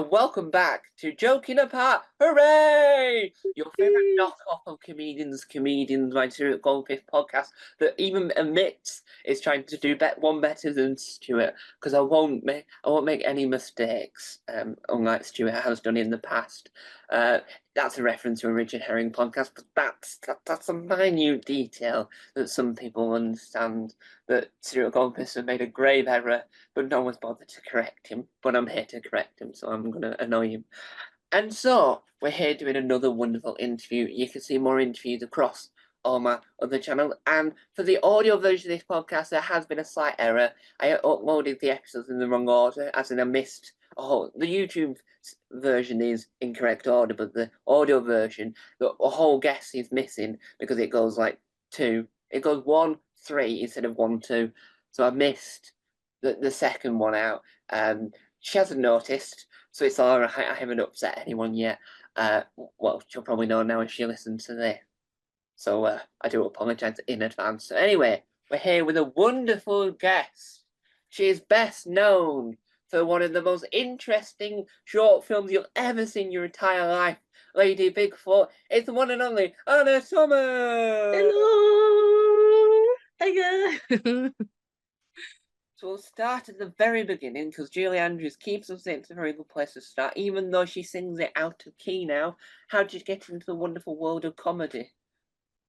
and welcome back to Joking Apart. Hooray! Your favourite knockoff of Comedians, my Stuart Goldfish podcast that even admits it's trying to do one better than Stuart because I won't make any mistakes, unlike Stuart has done in the past. That's a reference to a Richard Herring podcast, but that's a minute detail that some people understand. That Stuart Goldfish has made a grave error, but no one's bothered to correct him. But I'm here to correct him, so I'm going to annoy him. And so we're here doing another wonderful interview. You can see more interviews across all my other channels. And for the audio version of this podcast, there has been a slight error. I uploaded the episodes in the wrong order, as in I missed. The YouTube version is in correct order, but the audio version, the whole guess is missing because it goes like two. It goes 1, 3 instead of 1, 2. So I missed the second one out. She hasn't noticed, so it's all right. I haven't upset anyone yet. Well, she'll probably know now if she listens to this. So I do apologise in advance. So anyway, we're here with a wonderful guest. She is best known for one of the most interesting short films you'll ever see in your entire life. Lady Bigfoot. It's the one and only Anna Thomas. Hello again. So we'll start at the very beginning because Julie Andrews keeps us saying it's a very good place to start, even though she sings it out of key now. How did you get into the wonderful world of comedy?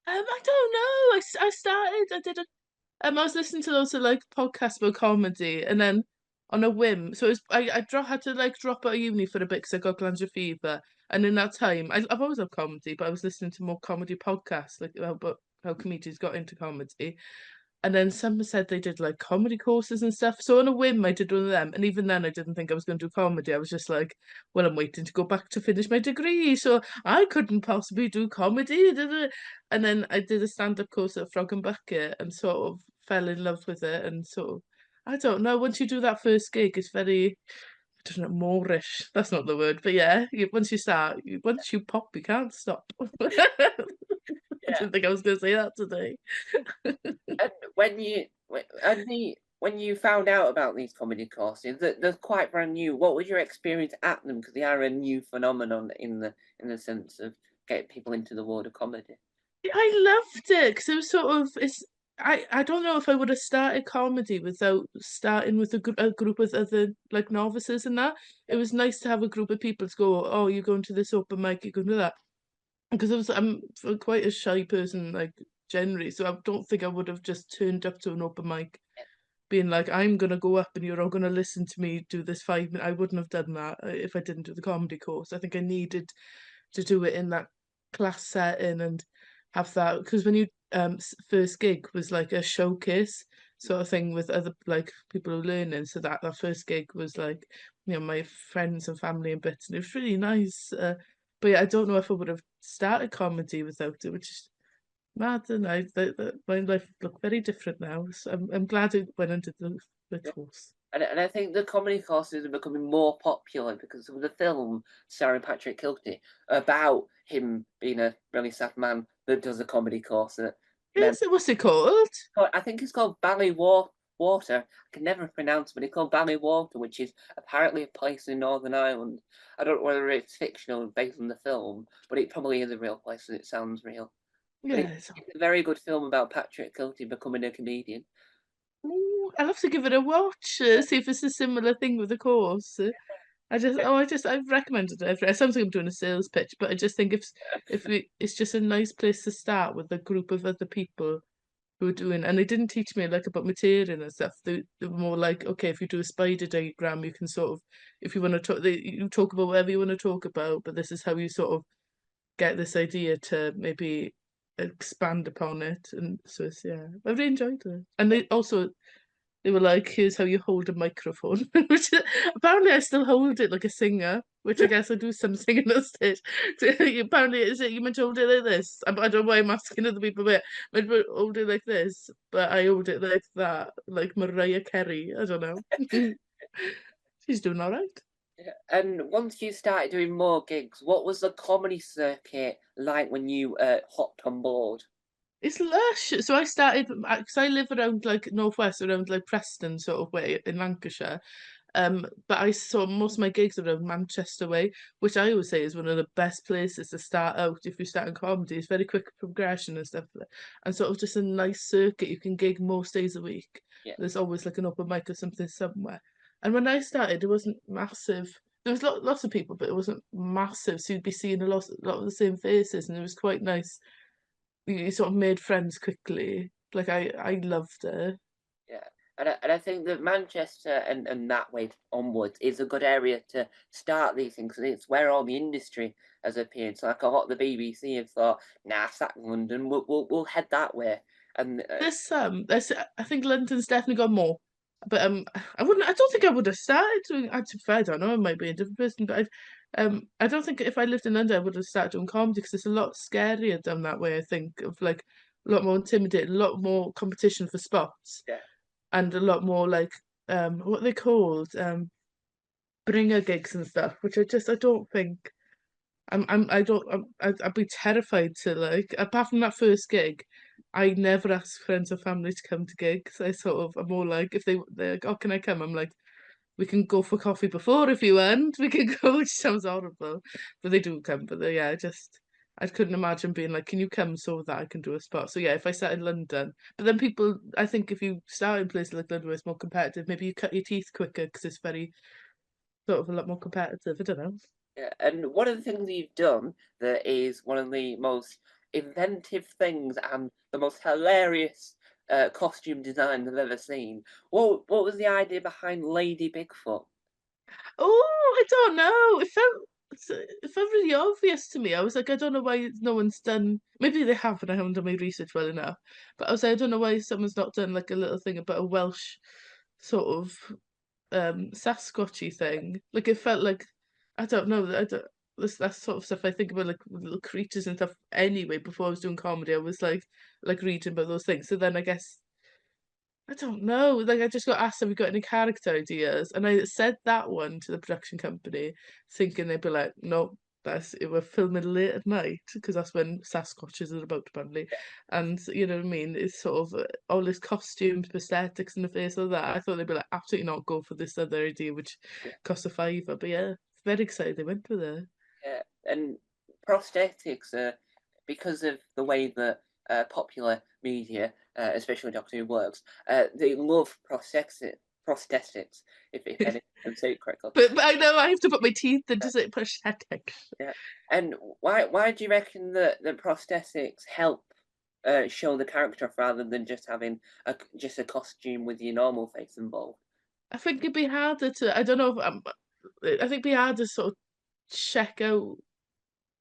I don't know. I started. I did a. I was listening to loads of like podcasts about comedy, and then on a whim, so it was, had to like drop out of uni for a bit because I got glandular fever, and in that time, I've always loved comedy, but I was listening to more comedy podcasts, like about how comedians got into comedy. And then someone said they did like comedy courses and stuff. So on a whim, I did one of them. And even then, I didn't think I was going to do comedy. I was just like, well, I'm waiting to go back to finish my degree. So I couldn't possibly do comedy. And then I did a stand-up course at Frog and Bucket and sort of fell in love with it. And sort of, I don't know, once you do that first gig, it's very, I don't know, Moorish. That's not the word. But yeah, once you start, once you pop, you can't stop. I Yeah. didn't think I was going to say that today. And when you found out about these comedy courses, that they're quite brand new. What was your experience at them? Because they are a new phenomenon in the sense of getting people into the world of comedy. I loved it because it was sort of it's. I don't know if I would have started comedy without starting with a group of other like novices and that. It was nice to have a group of people to go, oh, you're going to this open mic, you're going to that. Because I'm quite a shy person, like generally, so I don't think I would have just turned up to an open mic being like, I'm gonna go up and you're all gonna listen to me do this 5 minutes. I wouldn't have done that if I didn't do the comedy course. I think I needed to do it in that class setting and have that because when you first gig was like a showcase sort of thing with other like people who are learning. So that first gig was like, my friends and family and bits, and it was really nice. But yeah, I don't know if I would have started comedy without it, which is mad, and my life look very different now. So I'm glad I went into the course. And I think the comedy courses are becoming more popular because of the film starring Patrick Kilty about him being a really sad man that does a comedy course. Mem- What's it called? I think it's called Water. I can never pronounce, but it's called Water, which is apparently a place in Northern Ireland. I don't know whether it's fictional based on the film, but it probably is a real place and it sounds real. But Yeah, it's a very good film about Patrick Kilty becoming a comedian. ooh, I'll have to give it a watch, see if it's a similar thing with the course. I've recommended it. It sounds like I'm doing a sales pitch, but I just think it's just a nice place to start with a group of other people who are doing, and they didn't teach me like about material and stuff. They were more like, okay, if you do a spider diagram, you can sort of, if you want to talk, you talk about whatever you want to talk about, but this is how you sort of get this idea to maybe expand upon it. And so it's, yeah, I really enjoyed it. And they were like, here's how you hold a microphone, which apparently I still hold it like a singer, which I guess I do some singing on stage. So, apparently, is it you meant to hold it like this? I don't know why I'm asking other people, but meant to hold it like this, but I hold it like that, like Mariah Carey. I don't know. She's doing all right. Yeah. And once you started doing more gigs, what was the comedy circuit like when you hopped on board? It's lush. So I started because I live around like northwest, around like Preston sort of way in Lancashire. But I saw most of my gigs around Manchester way, which I always say is one of the best places to start out if you start in comedy. It's very quick progression and stuff, and sort of just a nice circuit. You can gig most days a week. Yeah. There's always like an open mic or something somewhere. And when I started, it wasn't massive. There was lots of people, but it wasn't massive. So you'd be seeing lot of the same faces, and it was quite nice. You sort of made friends quickly. Like I loved it. Yeah. And I think that Manchester and that way onwards is a good area to start these things. 'Cause it's where all the industry has appeared. So like a lot of the BBC have thought, nah, sack London, we'll head that way. And There's I think London's definitely got more. But I don't think I would have started doing to be fair, I don't know, I might be a different person, but I don't think if I lived in London I would have started doing comedy because it's a lot scarier down that way, I think, of like a lot more intimidating, a lot more competition for spots yeah, and a lot more like what are they called? Bringer gigs and stuff, which I don't think I don't I'd be terrified to like apart from that first gig, I never ask friends or family to come to gigs. I sort of I'm more like if they're like, oh, can I come? I'm like, we can go for coffee before if you want. We can go, which sounds horrible. But they do come, but yeah, I couldn't imagine being like, can you come so that I can do a spot? So yeah, if I sat in London, but then people, I think if you start in places like London where it's more competitive, maybe you cut your teeth quicker because it's very sort of a lot more competitive. I don't know. yeah. And one of the things you've done that is one of the most inventive things and the most hilarious costume designs I've ever seen. What was the idea behind Lady Bigfoot? Oh, I don't know. It felt really obvious to me. I was like, I don't know why no one's done. Maybe they have, and I haven't done my research well enough. But I was like, I don't know why someone's not done like a little thing about a Welsh sort of Sasquatchy thing. Like it felt like I don't know. I don't. That's sort of stuff I think about like little creatures and stuff. Anyway, before I was doing comedy, I was like reading about those things. So then I guess I don't know. Like I just got asked, have we got any character ideas? And I said that one to the production company, thinking they'd be like, no, we're filming late at night because that's when Sasquatches are about apparently. And you know what I mean? It's sort of all this costumes, prosthetics in the face of that. I thought they'd be like, absolutely not go for this other idea, which Yeah, costs a fiver. But yeah, very excited they went with it. yeah. And prosthetics are because of the way that popular media, especially Doctor Who, works. They love prosthetics, if any can say it correctly. But I know I have to put my teeth into it prosthetic. Yeah. And why do you reckon that the prosthetics help show the character off rather than just having just a costume with your normal face involved? I think it'd be harder to. I don't know if I think it'd be harder to sort of check out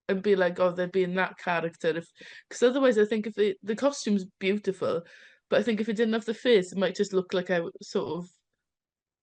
and be like, oh, they're being that character. If because otherwise, I think if the costume's beautiful, but I think if it didn't have the face, it might just look like sort of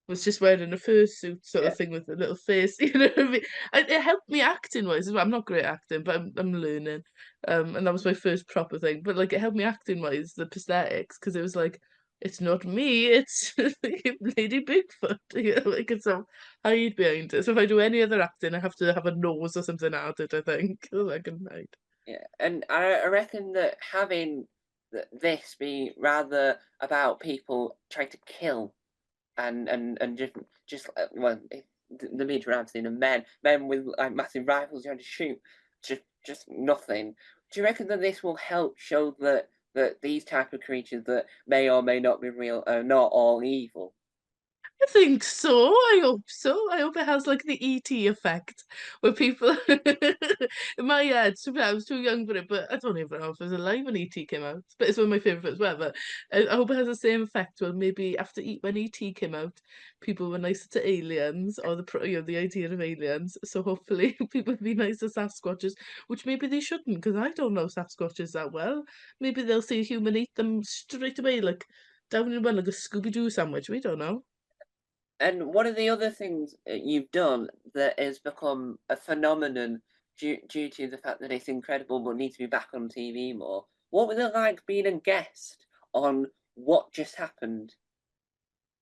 was just wearing a fursuit sort Yeah, of thing with a little face. You know what I mean? It helped me acting wise as well. I'm not great at acting, but I'm learning. And that was my first proper thing. But like it helped me acting wise, the prosthetics, because it was like, it's not me, it's Lady Bigfoot. You know, like it's a hide behind it. So if I do any other acting, I have to have a nose or something added, I think. So I can hide. yeah. And I reckon that having this be rather about people trying to kill and just well, the media I've seen of men with like massive rifles trying to shoot just nothing. Do you reckon that this will help show that these type of creatures that may or may not be real are not all evil? I think so. I hope so. I hope it has like the ET effect where people in my head, I was too young for it, but I don't even know if I was alive when ET came out. But it's one of my favourite films ever. I hope it has the same effect where maybe when ET came out, people were nicer to aliens or the idea of aliens. So hopefully people will be nice to Sasquatches, which maybe they shouldn't, because I don't know Sasquatches that well. Maybe they'll see a human eat them straight away, like down in one like a Scooby-Doo sandwich. We don't know. And one of the other things you've done that has become a phenomenon due to the fact that it's incredible but needs to be back on TV more. What was it like being a guest on What Just Happened?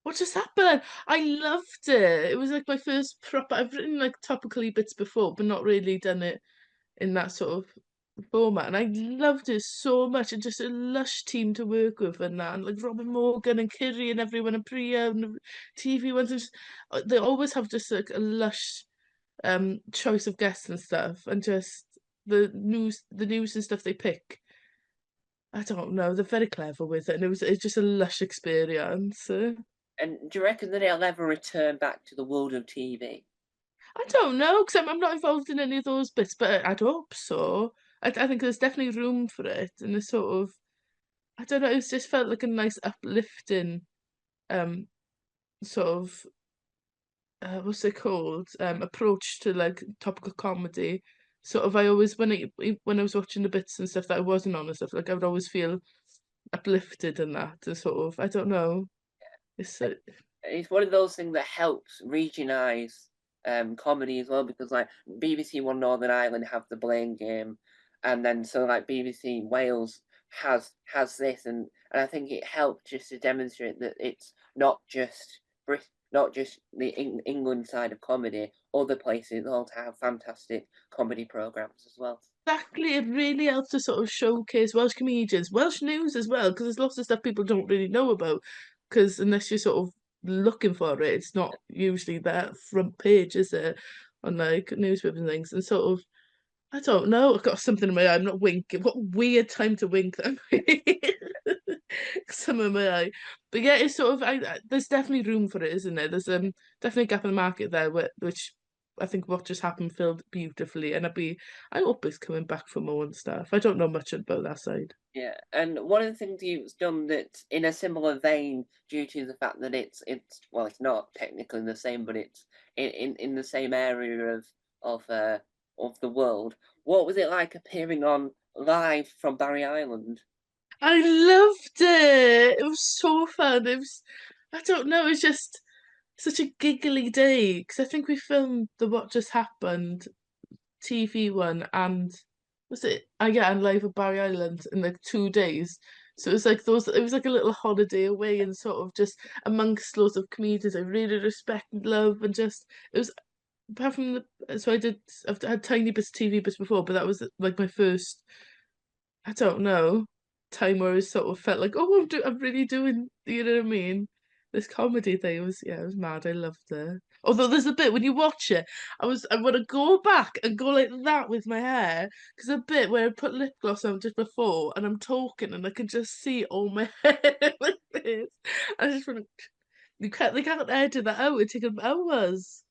What just happened? I loved it. It was like my first proper. I've written like topically bits before, but not really done it in that sort of. format, and I loved it so much, and just a lush team to work with and that, and like Robin Morgan and Kiri and everyone and Priya and the TV ones. And just, they always have just like a lush choice of guests and stuff, and just the news and stuff they pick. I don't know, they're very clever with it, and it's just a lush experience. And do you reckon that it'll ever return back to the world of TV? I don't know, because I'm not involved in any of those bits, but I'd hope so. I think there's definitely room for it, and it's sort of, I don't know, it's just felt like a nice uplifting, um, sort of, what's it called? Approach to like topical comedy. Sort of, I always when I was watching the bits and stuff that I wasn't on and stuff, like I would always feel uplifted in that, and sort of, I don't know, it's It's one of those things that helps regionalise comedy as well, because like BBC One Northern Ireland have the Blame Game, and then so like BBC Wales has this, and I think it helped just to demonstrate that it's not just not just the England side of comedy. Other places also have fantastic comedy programs as well. exactly, it really helps to sort of showcase Welsh comedians, Welsh news as well, because there's lots of stuff people don't really know about. Because unless you're sort of looking for it, it's not usually that front page, is it? On like newspapers and things, and sort of, I don't know. I've got something in my eye. I'm not winking. What weird time to wink that some in my eye. But yeah, it's sort of, there's definitely room for it, isn't there? There's definitely a gap in the market there, which I think what just happened filled beautifully, and I hope it's coming back for more and stuff. I don't know much about that side. Yeah, and one of the things you've done that's in a similar vein, due to the fact that it's well, it's not technically the same, but it's in the same area of uh of the world. What was it like appearing on live from Barry Island? I loved it. It was so fun. I don't know, it's just such a giggly day because I think we filmed the What Just Happened TV one, and was it? I get on live at Barry Island in like 2 days. So it was like those. It was like a little holiday away, and sort of just amongst loads of comedians I really respect and love, and just it was, apart from the. So I've had tiny bits of TV bits before, but that was like my first. I don't know, time where I sort of felt like, oh, I'm really doing. You know what I mean? This comedy thing was, yeah, it was mad. I loved it. Although there's a bit when you watch it, I want to go back and go like that with my hair, because a bit where I put lip gloss on just before and I'm talking and I can just see all my hair like this. I just want to. They can't edit that out. It takes hours.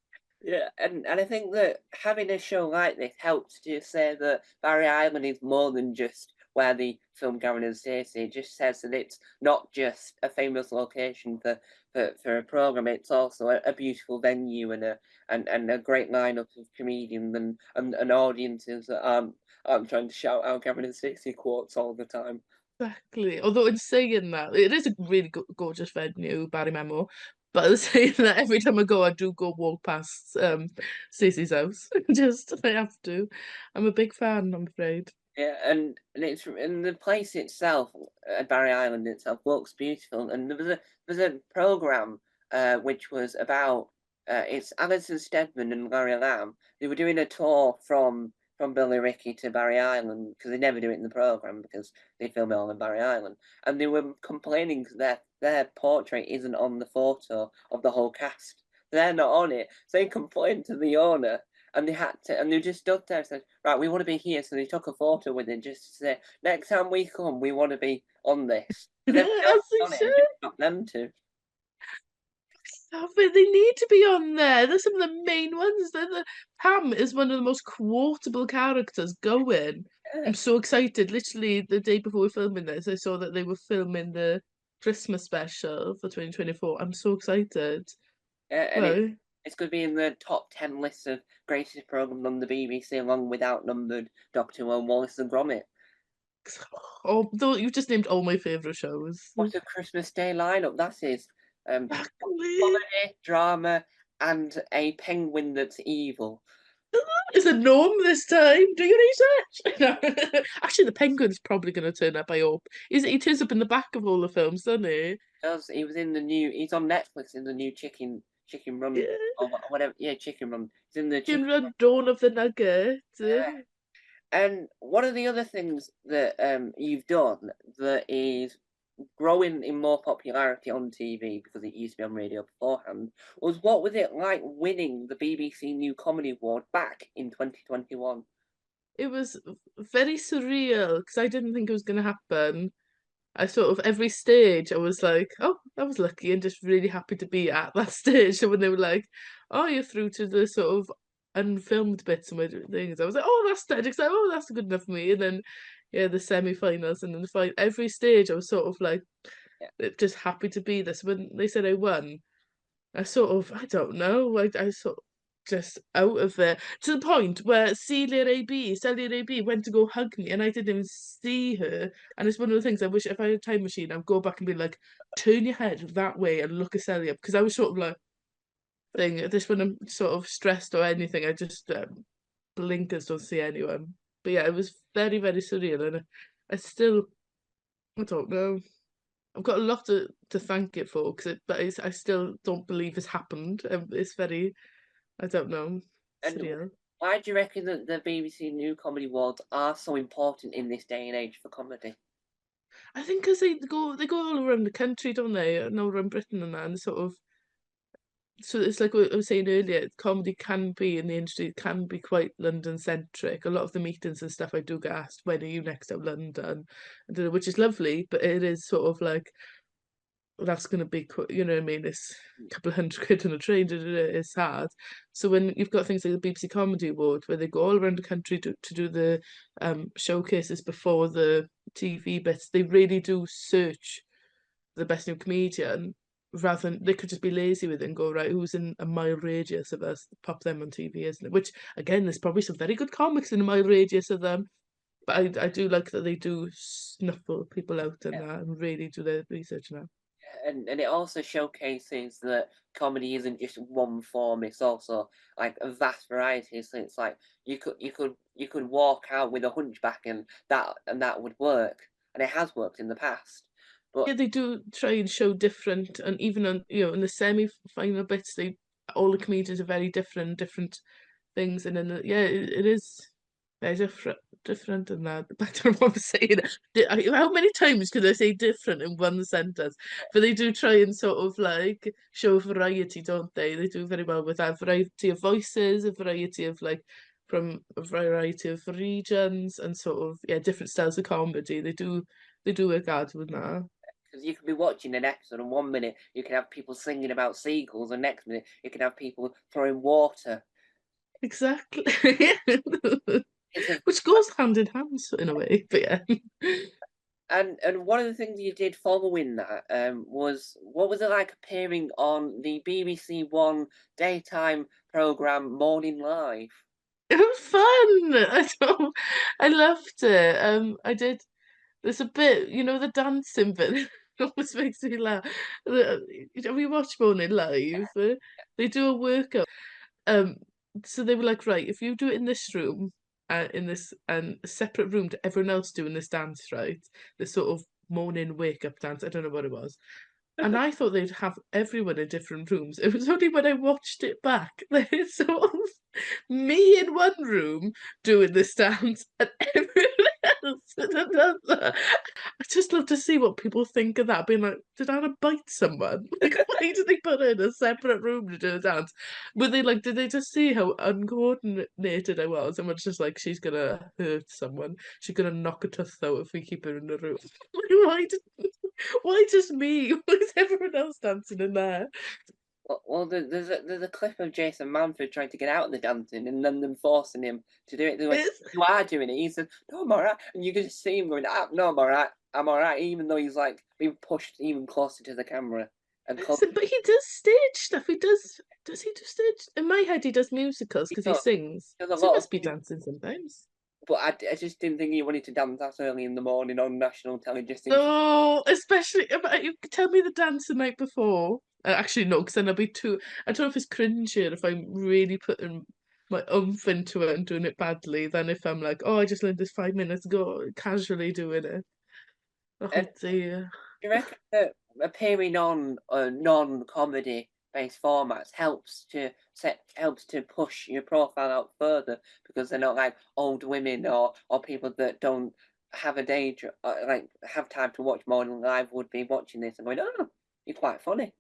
Yeah, and I think that having a show like this helps to say that Barry Island is more than just where the film Gavin and Stacey. It just says that it's not just a famous location for a program. It's also a beautiful venue and a great lineup of comedians and audiences that aren't trying to shout out Gavin and Stacey quotes all the time. Exactly. Although in saying that, it is a really gorgeous venue, Barry Memo. But in saying that, every time I go, I do go walk past Stacey's house. Just I have to. I'm a big fan, I'm afraid. Yeah, and the place itself, Barry Island itself, looks beautiful. And there was a program which was about it's Alison Steadman and Larry Lamb. They were doing a tour from Billericay to Barry Island because they never do it in the program because they film it all in Barry Island, and they were complaining because their portrait isn't on the photo of the whole cast. They're not on it, so they complained to the owner, and they had to, and they just stood there and said, right, we want to be here. So they took a photo with it just to say, next time we come, we want to be on this. Because everybody else As is they on it, and should. just got them to. Stop it. They need to be on there. They're some of the main ones. Pam is one of the most quotable characters going. Yeah, I'm so excited. Literally, the day before we're filming this, I saw that they were filming the Christmas special for 2024. I'm so excited. yeah, and Well, it's going to be in the top 10 list of greatest programs on the BBC, along with Outnumbered, Doctor Who, and Wallace and Gromit. oh, though you've just named all my favorite shows. What a Christmas Day lineup that is! Um, Exactly. Comedy, drama, and a penguin that's evil. Is a gnome this time? Do your research. No. Actually, the penguin's probably going to turn up. I hope. He turns up in the back of all the films, doesn't he? Does he was in the new? He's on Netflix in the new Chicken Run Yeah. or whatever. Yeah, Chicken Run. He's in the Can Chicken Run. run Dawn of the Nugget. Yeah. And one of the other things that you've done that is growing in more popularity on TV, because it used to be on radio beforehand, was what was it like winning the BBC New Comedy Award back in 2021? It was very surreal because I didn't think it was going to happen. I sort of every stage I was like, oh, that was lucky, and just really happy to be at that stage. So when they were like, oh, you're through to the sort of unfilmed bits and things, I was like, oh, that's dead. Like, oh, that's good enough for me. And then yeah, the semi-finals and then the fight. Every stage I was sort of like Yeah. just happy to be this. When they said I won, I sort of, I don't know, I sort of just out of it to the point where Celia AB went to go hug me and I didn't even see her. And it's one of the things I wish if I had a time machine, I'd go back and be like, turn your head that way and look at Celia because I was sort of like, thing, this when I'm sort of stressed or anything, I just blinkers, don't see anyone. But yeah, it was very, very surreal and I still, I don't know. I've got a lot to thank it for because I still don't believe it's happened. It's very, I don't know, And surreal. why do you reckon that the BBC New Comedy Awards are so important in this day and age for comedy? I think because they go all around the country, don't they? And all around Britain and that, and sort of. So it's like what I was saying earlier, comedy can be in the industry, it can be quite London centric. A lot of the meetings and stuff I do get asked, when are you next out London? I don't know, which is lovely, but it is sort of like that's going to be, you know what I mean? It's a couple of £100 on a train, it's hard. So when you've got things like the BBC Comedy Award, where they go all around the country to do the showcases before the TV bits, they really do search the best new comedian rather than they could just be lazy with it and go, right, who's in a mile radius of us, pop them on TV, isn't it? Which, again, there's probably some very good comics in a mile radius of them. But I do like that they do snuffle people out and that and really do their research now. And it also showcases that comedy isn't just one form, it's also like a vast variety. So it's like you could walk out with a hunchback and that would work, and it has worked in the past. But Yeah, they do try and show different, and even on in the semi-final bits, they all the comedians are very different things, and then yeah, it is very different, and that. I don't know what I'm saying. How many times could I say different in one sentence? But they do try and sort of like show variety, don't they? They do very well with that variety of voices, a variety of like from a variety of regions, and sort of yeah, different styles of comedy. They do work hard with that. because you could be watching an episode, and 1 minute you can have people singing about seagulls, and next minute you can have people throwing water. Exactly. It's a Which goes hand in hand in a way, but yeah. And one of the things you did following that was, what was it like appearing on the BBC One daytime program Morning Live? It was fun. I loved it. I did. There's a bit, the dancing bit. It always makes me laugh. We watch Morning Live. They do a workout. Um, so they were like, right, if you do it in this room, in this separate room to everyone else doing this dance, right? This sort of morning wake up dance. I don't know what it was. And I thought they'd have everyone in different rooms. It was only when I watched it back that it's sort of me in one room doing this dance and everyone else in another. I just love to see what people think of that, being like, did Anna bite someone? Like, why did they put her in a separate room to do a dance? Were they like, did they just see how uncoordinated I was? And was just like, she's gonna hurt someone. She's gonna knock a tooth out if we keep her in the room. Like, why just me? Why is everyone else dancing in there? Well, there's a clip of Jason Manford trying to get out of the dancing, and then them forcing him to do it. They went, It's "You are doing it." He said, "No, I'm alright," and you can just see him going, "Ah, no, I'm alright. I'm alright," even though he's like being pushed even closer to the camera. And but he does stage stuff. He does. Does he do stage? In my head, he does musicals he because he does, sings. there's a So he lot of must be dancing sometimes. but I just didn't think he wanted to dance that early in the morning on national television. Just in No, especially you could tell me the dance the night before. Actually, no, because then I'll be too. I don't know if it's cringier if I'm really putting my oomph into it and doing it badly than if I'm like, oh, I just learned this 5 minutes ago, casually doing it. and Oh dear. do you reckon that appearing on a non-comedy based formats helps to push your profile out further because they're not like old women or people that don't have a day like have time to watch Morning Live would be watching this and going, oh, you're quite funny.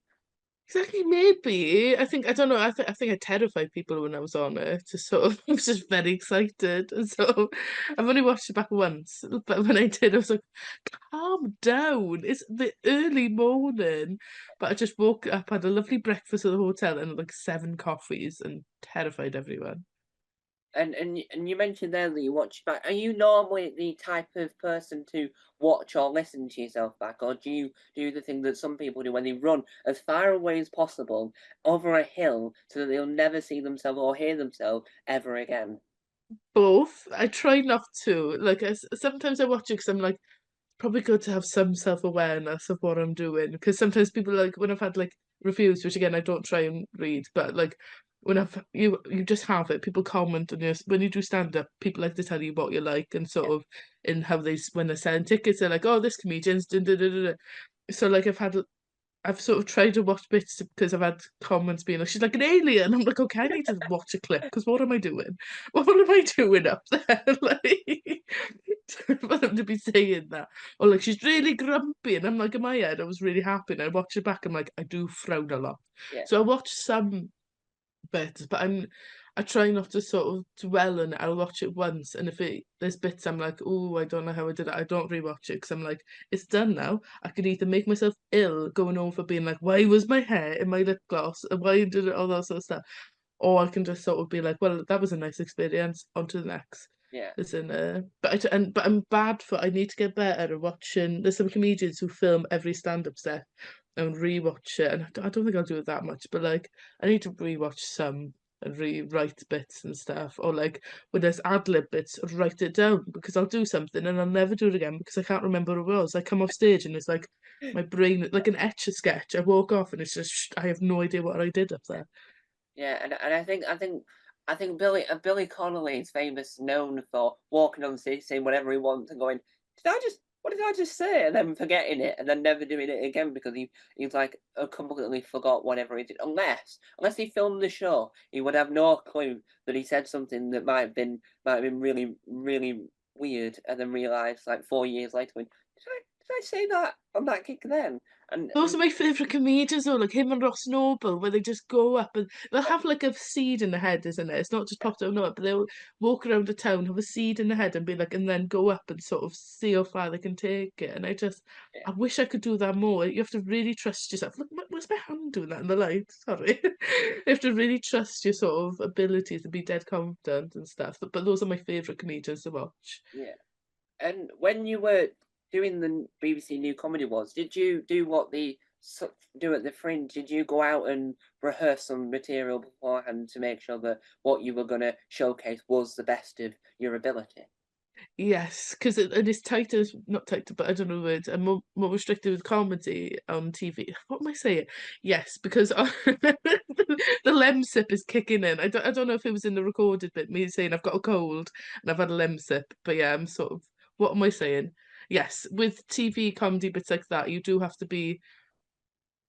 Exactly, maybe. I don't know. I think I terrified people when I was on it. Just sort of, I was just very excited, and so I've only watched it back once. But when I did, I was like, "Calm down! It's the early morning." But I just woke up, had a lovely breakfast at the hotel, and like 7 coffees, and terrified everyone. And you mentioned there that you watch back. Are you normally the type of person to watch or listen to yourself back, or do you do the thing that some people do when they run as far away as possible over a hill so that they'll never see themselves or hear themselves ever again? Both. I try not to. Like, sometimes I watch it because I'm like, probably good to have some self-awareness of what I'm doing. Because sometimes people like when I've had like reviews, which again I don't try and read, but like when you just have it, people comment on this when you do stand up, people like to tell you what you like and sort Yeah. of in how when they're selling tickets, they're like, oh, this comedian's dun, dun, dun, dun, dun. So like I've sort of tried to watch bits because I've had comments being like, she's like an alien. I'm like, okay, I need to watch a clip because what am I doing? What am I doing up there? Like, for them to be saying that. Or like, she's really grumpy. And I'm like, in my head, I was really happy. And I watch it back, I'm like, I do frown a lot. Yeah. So I watch some bits, but I try not to sort of dwell on it. I'll watch it once, and if there's bits I'm like, oh, I don't know how I did it. I don't rewatch it because I'm like, it's done now. I could either make myself ill going over being like, why was my hair in my lip gloss and why did it all that sort of stuff, or I can just sort of be like, well, that was a nice experience. On to the next. Yeah. As in, but I'm bad for. I need to get better at watching. There's some comedians who film every stand-up set and rewatch it, and I don't think I'll do it that much. But like, I need to rewatch some and rewrite bits and stuff, or like when there's ad lib bits, write it down because I'll do something and I'll never do it again because I can't remember what it was. I come off stage and it's like my brain, like an etch a sketch. I walk off and it's just I have no idea what I did up there. Yeah, and I think Billy Connolly is famous known for walking on stage saying whatever he wants and going, what did I just say? And then forgetting it and then never doing it again because he's like completely forgot whatever he did. Unless he filmed the show, he would have no clue that he said something that might have been really, really weird and then realised like 4 years later when did I say that on that kick then? Those And are my favourite comedians though, like him and Ross Noble, where they just go up and they'll have like a seed in the head, isn't it? It's not just popped out of nowhere, but they'll walk around the town, have a seed in the head and be like, and then go up and sort of see how far they can take it. And yeah, I wish I could do that more. You have to really trust yourself. Look, where's my hand doing that in the light? Sorry. You have to really trust your sort of ability to be dead confident and stuff. But those are my favourite comedians to watch. yeah. And when you were doing the BBC New Comedy Awards, did you do what do at the Fringe? Did you go out and rehearse some material beforehand to make sure that what you were going to showcase was the best of your ability? Yes, because it is tighter, not tighter, but I don't know the word, and more restricted with comedy on TV. What am I saying? Yes, because the Lemsip is kicking in. I don't know if it was in the recorded bit, me saying I've got a cold and I've had a Lemsip, but yeah, I'm sort of, what am I saying? Yes, with TV comedy bits like that, you do have to be,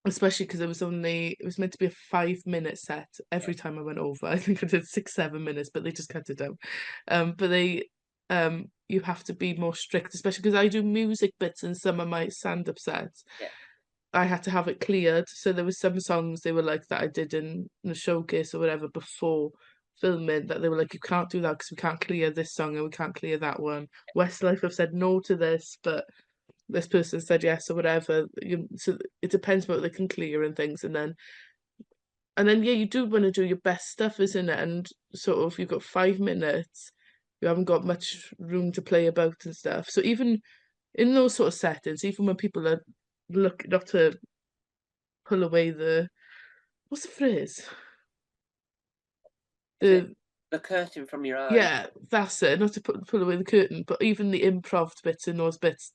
especially because it was meant to be a 5 minute set Yeah, every time I went over. I think I did 6, 7 minutes, but they just cut it down. But you have to be more strict, especially because I do music bits in some of my stand-up sets. yeah, I had to have it cleared, so there was some songs they were like that I did in the showcase or whatever before filming that they were like, you can't do that because we can't clear this song and we can't clear that one. Westlife have said no to this, but this person said yes or whatever. So it depends what they can clear and things, and then yeah, you do want to do your best stuff, isn't it? And sort of you've got 5 minutes, you haven't got much room to play about and stuff. So even in those sort of settings, even when people are looking not to pull away what's the phrase? is it The the curtain from your eyes? Yeah, that's it. Not to pull away the curtain, but even the improv bits in those bits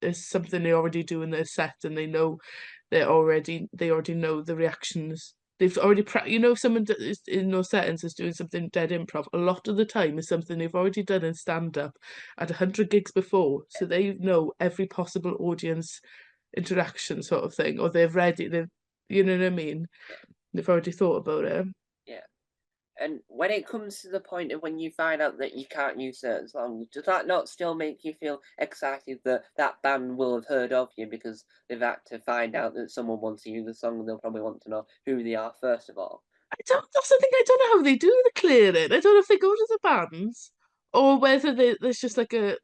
is something they already do in their set, and they already know the reactions. They've already if someone is in those settings is doing something dead improv. A lot of the time is something they've already done in stand up at 100 gigs before, so they know every possible audience interaction sort of thing, or they've read it. You know what I mean? They've already thought about it. Yeah. And when it comes to the point of when you find out that you can't use certain songs, does that not still make you feel excited that that band will have heard of you because they've had to find out that someone wants to use the song and they'll probably want to know who they are first of all? I don't. That's the thing. I don't know how they do the clearing. I don't know if they go to the bands or whether there's just like a,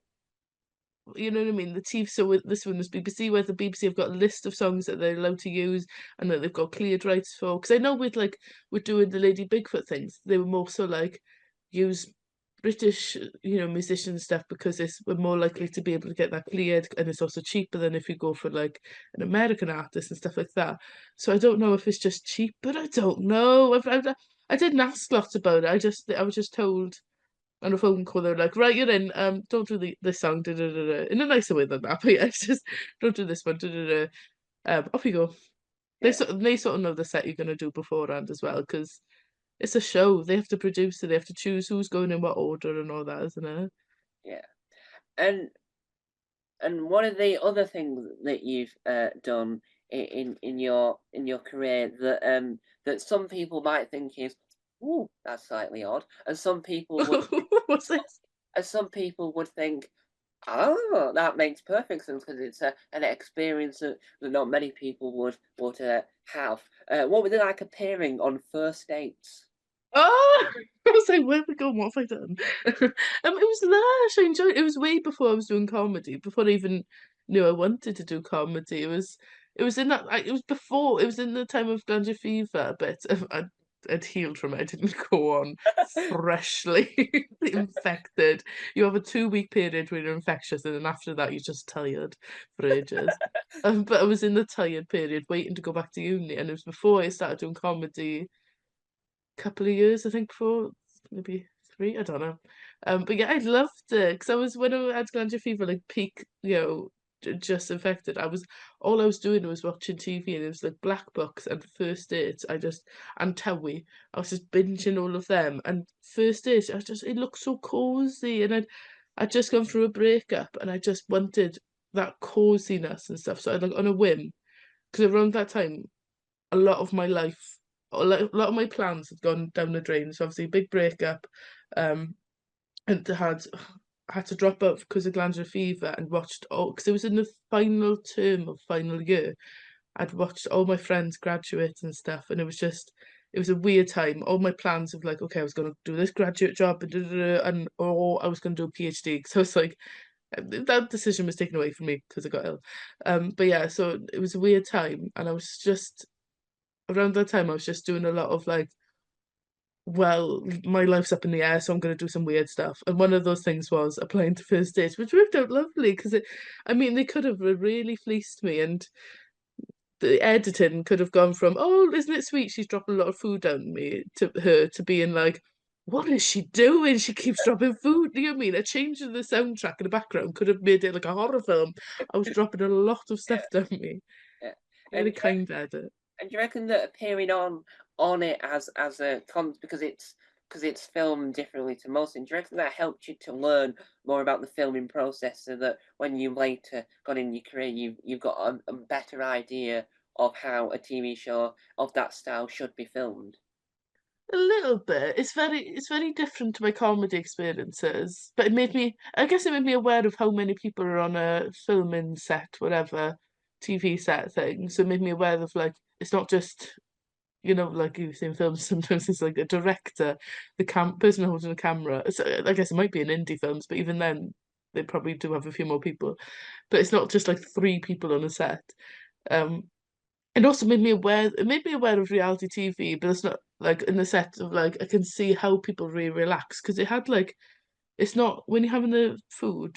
you know what I mean? The TV. So with this one was BBC, where the BBC have got a list of songs that they're allowed to use and that they've got cleared rights for. Because I know with like with doing the Lady Bigfoot things, they were more so like use British, musician stuff because it's we're more likely to be able to get that cleared, and it's also cheaper than if you go for like an American artist and stuff like that. So I don't know if it's just cheap, but I don't know. I didn't ask lots about it. I was just told on a phone call, they're like, right, you're in. Don't do this song, da, da, da, da, in a nicer way than that. But yeah, it's just don't do this one, da, da, da. Off you go. Yeah, They sort of know the set you're gonna do beforehand as well, because it's a show. They have to produce it. They have to choose who's going in what order and all that, isn't it? yeah. And one of the other things that you've done in your career that that some people might think is, ooh, that's slightly odd, and some people would What's this? and some people would think, oh, that makes perfect sense because it's an experience that not many people would have. What was it like appearing on first dates? Oh, I was like, where have we gone? What have I done? It was lush. I enjoyed it. It was way before I was doing comedy, before I even knew I wanted to do comedy. It was in that, it was before, it was in the time of Glandular Fever, but I'd healed from it. I didn't go on freshly infected. You have a 2 week period where you're infectious, and then after that, you're just tired for ages. But I was in the tired period, waiting to go back to uni, and it was before I started doing comedy couple of years, I think, before maybe 3, I don't know. But yeah, I loved it because I was when I had glandular fever, like peak, just infected. All I was doing was watching TV, and it was like Black Books and First Dates. And Towie. I was just binging all of them. And First Dates, it looked so cozy, and I'd just gone through a breakup, and I just wanted that coziness and stuff. So I like on a whim, because around that time a lot of my life, a lot of my plans had gone down the drain. So obviously, big breakup, um, and had to drop out because of glandular fever, and watched all because it was in the final term of final year. I'd watched all my friends graduate and stuff, and it was a weird time. All my plans of like, okay, I was going to do this graduate job and or I was going to do a PhD. So it's like that decision was taken away from me because I got ill. But yeah, so it was a weird time, and I was just around that time I was just doing a lot of like, well, my life's up in the air, so I'm gonna do some weird stuff. And one of those things was applying to first dates, which worked out lovely because I mean, they could have really fleeced me, and the editing could have gone from, oh, isn't it sweet? She's dropping a lot of food down me to her to being like, what is she doing? She keeps dropping food. Do you know what I mean? A change in the soundtrack in the background could have made it like a horror film. I was dropping a lot of stuff Yeah, down me. yeah. Really And kind edit. And do you reckon that appearing on it as a con because it's filmed differently to most things, do you reckon that helped you to learn more about the filming process so that when you later got in your career, you've got a better idea of how a TV show of that style should be filmed? A little bit. It's very different to my comedy experiences, but I guess it made me aware of how many people are on a filming set, whatever, TV set thing. So it made me aware of like it's not just, like you see in films, sometimes it's like a director, the person holding a camera. I guess it might be in indie films, but even then they probably do have a few more people. But it's not just like 3 people on a set. Um, it also made me aware of reality TV, but it's not like in the sense of like I can see how people really relax because it had like it's not when you're having the food.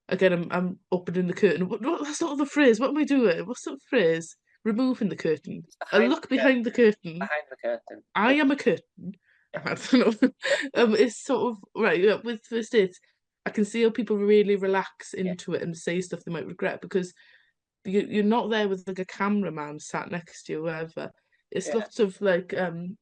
Again, I'm opening the curtain. That's not the phrase. What am I doing? What's the phrase? Removing the curtain. It's I look behind the curtain. behind the curtain. I am a curtain. I don't know. It's sort of right, yeah, with first dates. I can see how people really relax Yeah, into it and say stuff they might regret because you're not there with like a cameraman sat next to you, whatever. It's yeah, lots of like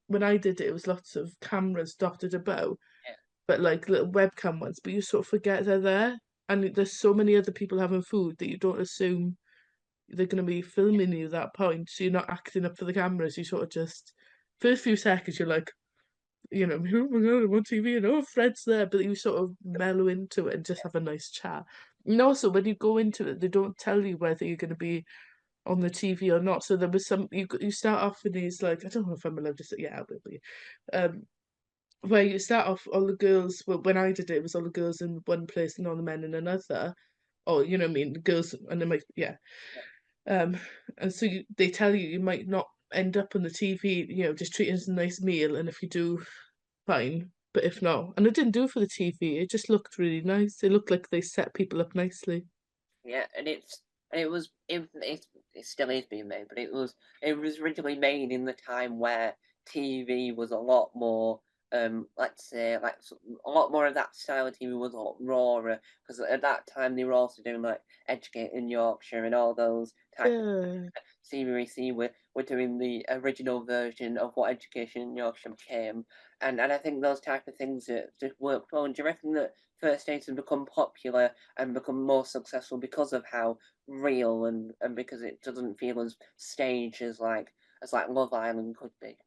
when I did it, it was lots of cameras dotted about, yeah, but like little webcam ones, but you sort of forget they're there. And there's so many other people having food that you don't assume they're gonna be filming you at that point. So you're not acting up for the cameras, you sort of just first few seconds you're like, you know, oh my god, I'm on TV and oh Fred's there, but you sort of mellow into it and just have a nice chat. And also when you go into it, they don't tell you whether you're going to be on the TV or not. So there was some you start off with these like I don't know if I'm allowed to say yeah I will be, where you start off all the girls. Well, when I did it, it was all the girls in one place and all the men in another. Or you know what I mean, the girls and they might yeah. Um, and so they tell you you might not end up on the TV, you know, just treat it as a nice meal, and if you do, fine. But if not, and it didn't do for the TV, it just looked really nice. It looked like they set people up nicely. Yeah, and it still is being made, but it was originally made in the time where TV was a lot more let's say a lot more of that style of TV was a lot rawer because at that time they were also doing like Educate in Yorkshire and all those type of Yeah. CBBC were doing the original version of what Education in Yorkshire became, and I think those type of things just work well. And do you reckon that First Dates have become popular and become more successful because of how real and because it doesn't feel as staged as like Love Island could be?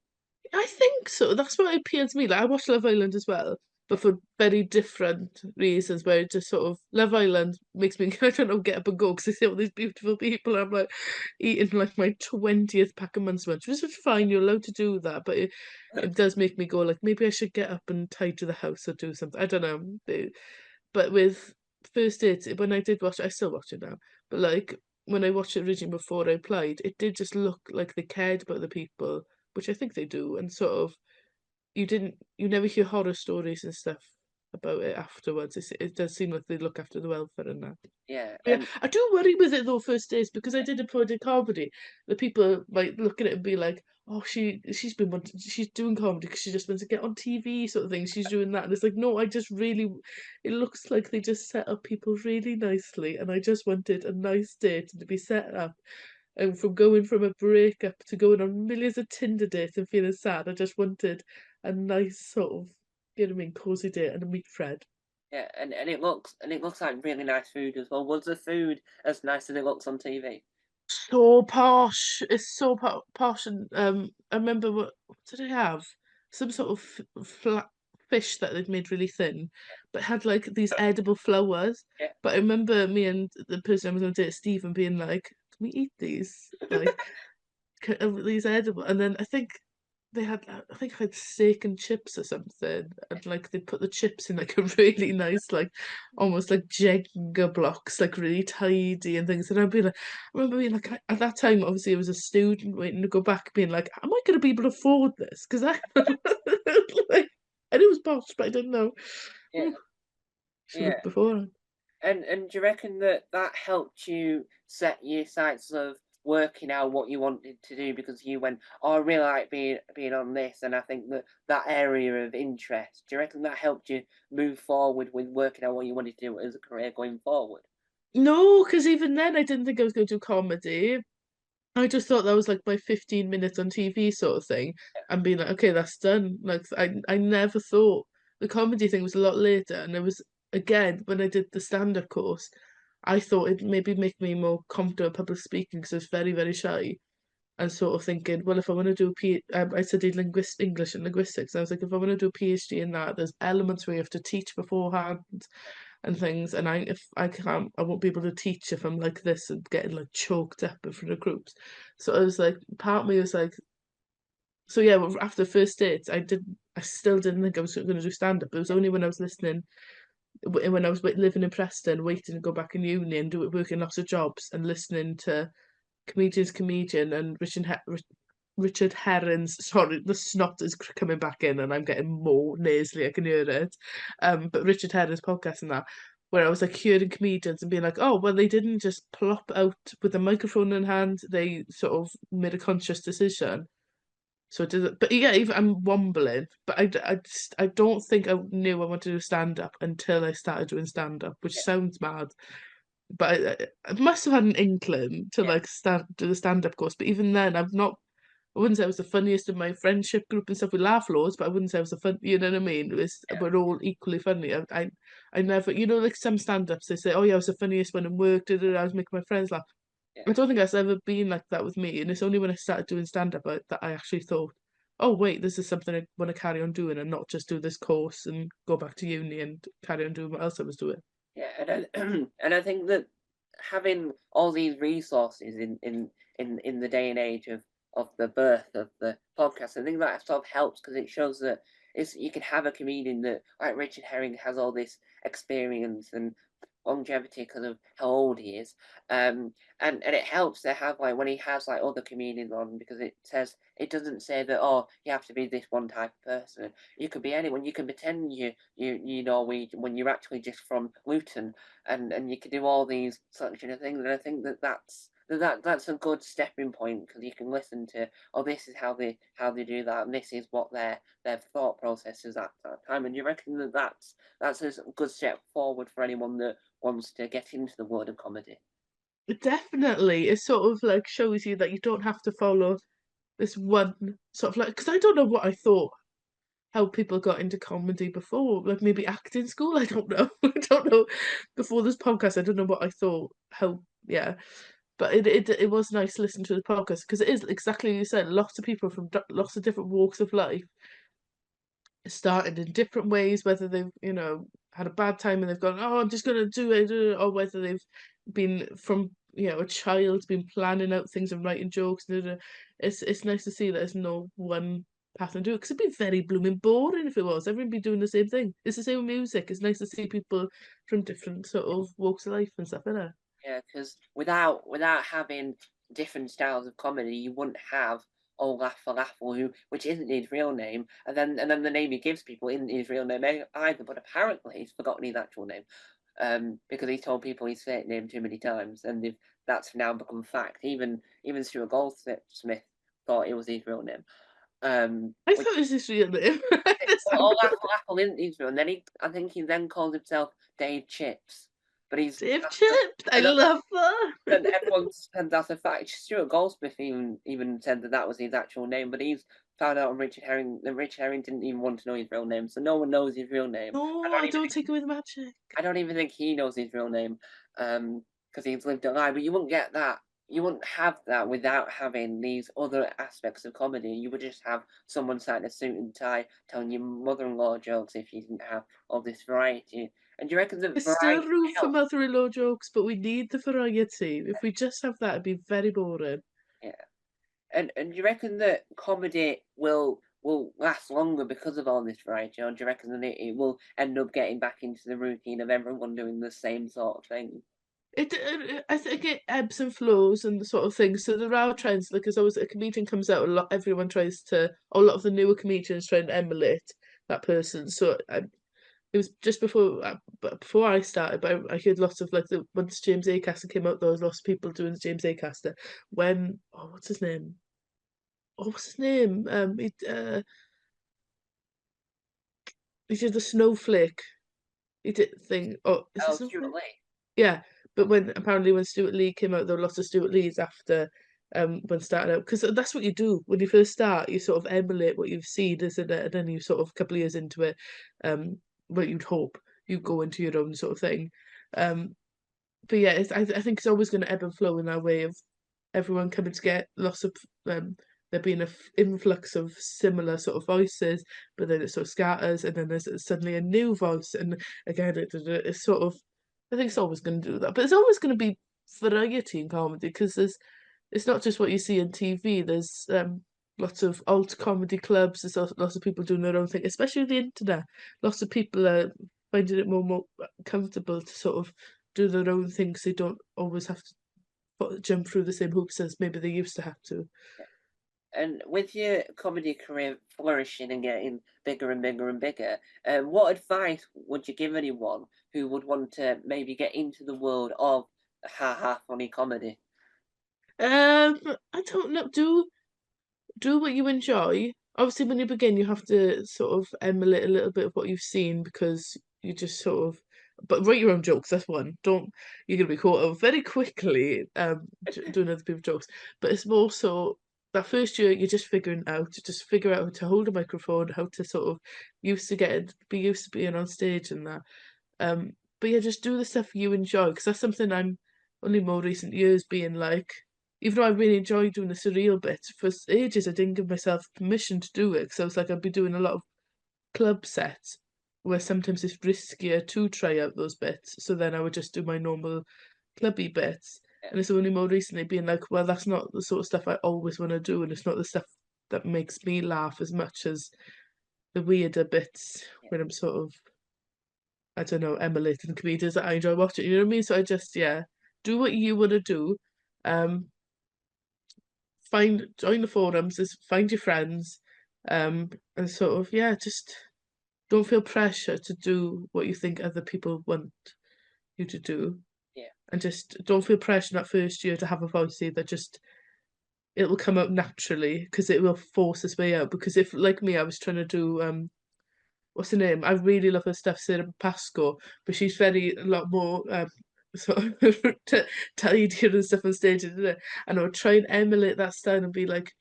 I think so. That's what appealed to me. Like I watched Love Island as well, but for very different reasons. Where it just sort of Love Island makes me I don't know get up and go because I see all these beautiful people. I'm like eating like my 20th pack of Munch Munch, which is fine. You're allowed to do that, but it does make me go like maybe I should get up and tidy the house or do something. I don't know. But with First Dates, when I did watch it, I still watch it now. But like when I watched it originally before I applied, it did just look like they cared about the people, which I think they do, and sort of you never hear horror stories and stuff about it afterwards. It does seem like they look after the welfare and that. Yeah, Yeah, and I do worry with it though, First Days, because I did a project comedy. The people might look at it and be like, "Oh, she's doing comedy because she just wants to get on TV, sort of thing. She's doing that." And it's like, no, I just really, it looks like they just set up people really nicely, and I just wanted a nice date to be set up. And from going from a breakup to going on millions of Tinder dates and feeling sad, I just wanted a nice sort of, you know what I mean, cozy date and a meet Fred. yeah, and it looks like really nice food as well. Was the food as nice as it looks on TV? So posh. It's so posh. And I remember what did I have? Some sort of flat fish that they'd made really thin, but had like these edible flowers. Yeah. But I remember me and the person I was going to date, Stephen, being like, "Can we eat these? Like, are these edible?" And then they had, I think I had steak and chips or something, and like they put the chips in like a really nice, like almost like Jenga blocks, like really tidy and things. And I'd be like, I remember being like, at that time, obviously, I was a student waiting to go back, being like, am I going to be able to afford this? Because I, like, and it was posh, but I didn't know. Yeah, Oh, should yeah. look before. And do you reckon that that helped you set your sights of working out what you wanted to do because you went, oh, I really like being on this, and I think that that area of interest. Do you reckon that helped you move forward with working out what you wanted to do as a career going forward? No, because even then I didn't think I was going to do comedy. I just thought that was like my 15 minutes on TV sort of thing, and being like, okay, that's done. Like I never thought the comedy thing was a lot later, and it was again when I did the stand-up course, I thought it'd maybe make me more confident at public speaking because I was very, very shy, and sort of thinking, well, if I want to do I studied English and linguistics. I was like, if I want to do a PhD in that, there's elements where you have to teach beforehand and things. And if I can't, I won't be able to teach if I'm like this and getting like choked up in front of groups. So I was like, part of me was like, so yeah, well, after the first dates, I still didn't think I was going to do stand up. It was only when I was listening, when I was living in Preston, waiting to go back in uni and working lots of jobs and listening to comedian and Richard Herring's, sorry, the snot is coming back in and I'm getting more nasally, I can hear it. But Richard Herring's podcast and that, where I was like hearing comedians and being like, oh, well, they didn't just plop out with a microphone in hand, they sort of made a conscious decision. So it did, but yeah, even I'm wombling, but I don't think I knew I wanted to do stand up until I started doing stand up, which Yeah, sounds mad, but I must have had an inkling to yeah, like start do the stand-up course. But even then, I wouldn't say I was the funniest in my friendship group and stuff. We laugh loads, but I wouldn't say I was the fun. You know what I mean? yeah, We're all equally funny. I never, you know, like some stand-ups, they say, "Oh yeah, I was the funniest one in work. I was making my friends laugh." yeah. I don't think that's ever been like that with me. And it's only when I started doing stand-up that I actually thought, oh wait, this is something I want to carry on doing and not just do this course and go back to uni and carry on doing what else I was doing. Yeah, and I think that having all these resources in the day and age of the birth of the podcast, I think that sort of helps because it shows that you can have a comedian that like Richard Herring has all this experience and longevity because of how old he is, and it helps to have like when he has like other comedians on because it doesn't say that oh you have to be this one type of person. You could be anyone. You can pretend you Norwegian when you're actually just from Luton, and you can do all these such of things. And I think that's a good stepping point because you can listen to oh this is how they do that and this is what their thought process is at that time. And you reckon that that's a good step forward for anyone that wants to get into the world of comedy. Definitely, it sort of like shows you that you don't have to follow this one sort of like because I don't know what I thought how people got into comedy before, like maybe acting school. I don't know. I don't know. Before this podcast, I don't know what I thought. How yeah, but it was nice listening to the podcast because it is exactly like you said. Lots of people from lots of different walks of life started in different ways, whether they've, had a bad time and they've gone, oh, I'm just gonna do it, or whether they've been from, a child, been planning out things and writing jokes. It's nice to see that there's no one path to do it, because it'd be very blooming boring if it was. Everyone be doing the same thing. It's the same with music. It's nice to see people from different sort of walks of life and stuff, innit? Yeah, because without having different styles of comedy, you wouldn't have Olaf Falafel, which isn't his real name, and then the name he gives people isn't his real name either. But apparently, he's forgotten his actual name, because he's told people his fake name too many times, and that's now become fact. Even Stuart Goldsmith thought it was his real name. I Which thought it was his real name. Olaf Falafel isn't his real, and I think he then calls himself Dave Chips, but he's Dave Chips. I and love that. and everyone said that's a fact. Stuart Goldsmith even said that was his actual name, but he's found out on Richard Herring that Richard Herring didn't even want to know his real name, so no one knows his real name. I No, don't I even don't take away the magic. I don't even think he knows his real name, because he's lived a lie. But you wouldn't get that. You wouldn't have that without having these other aspects of comedy. You would just have someone sat in a suit and tie telling your mother-in-law jokes if you didn't have all this variety. And do you reckon that There's still variety room for helps? mother-in-law jokes, but we need the variety. If we just have that, it'd be very boring. Yeah. And do you reckon that comedy will last longer because of all this variety, or do you reckon that it will end up getting back into the routine of everyone doing the same sort of thing? I think it ebbs and flows and the sort of thing. So there are trends, like as always, a comedian comes out, a lot, everyone tries to, or a lot of the newer comedians try and emulate that person. So it was just before, but before I started, but I heard lots of like once James Acaster came out, there was lots of people doing James Acaster. When what's his name? Oh, what's his name? He did the snowflake. He did thing. Oh, is it Oh, Stuart snowflake? Lee. Yeah, but when Stuart Lee came out, there were lots of Stuart Lees after when starting out, because that's what you do when you first start. You sort of emulate what you've seen, isn't it? And then you sort of a couple of years into it, what you'd hope you go into your own sort of thing. Um, but yeah, I think it's always going to ebb and flow in that way of everyone coming to get lots of there being a influx of similar sort of voices, but then it sort of scatters, and then there's suddenly a new voice, and again it's sort of I think it's always going to do that, but it's always going to be variety in comedy because it's not just what you see on TV. There's lots of alt comedy clubs. There's lots of people doing their own thing, especially with the internet. Lots of people are finding it more comfortable to sort of do their own things. They don't always have to jump through the same hoops as maybe they used to have to. And with your comedy career flourishing and getting bigger and bigger and bigger, what advice would you give anyone who would want to maybe get into the world of ha funny comedy? I don't know. Do what you enjoy. Obviously, when you begin, you have to sort of emulate a little bit of what you've seen because you just sort of. But write your own jokes. That's one. Don't you're gonna be caught up very quickly doing other people's jokes. But it's more so that first year you're just figuring out, just figure out how to hold a microphone, how to sort of be used to being on stage and that. But yeah, just do the stuff you enjoy because that's something I'm only more recent years being like. even though I really enjoy doing the surreal bits, for ages I didn't give myself permission to do it because I was like, I'd be doing a lot of club sets where sometimes it's riskier to try out those bits. So then I would just do my normal clubby bits. Yeah. And it's only more recently being like, well, that's not the sort of stuff I always want to do, and it's not the stuff that makes me laugh as much as the weirder bits when I'm sort of, I don't know, emulating comedians that I enjoy watching. You know what I mean? So I just, yeah, do what you want to do. Um, join the forums, find your friends, and sort of, yeah, just don't feel pressure to do what you think other people want you to do. Yeah. And just don't feel pressure in that first year to have a voice either. Just it will come out naturally because it will force its way out. Because if, like me, I was trying to do what's her name? I really love her stuff, Sarah Pascoe, but she's a lot more sort of tidier and stuff on stage, isn't it? And I would try and emulate that style and be like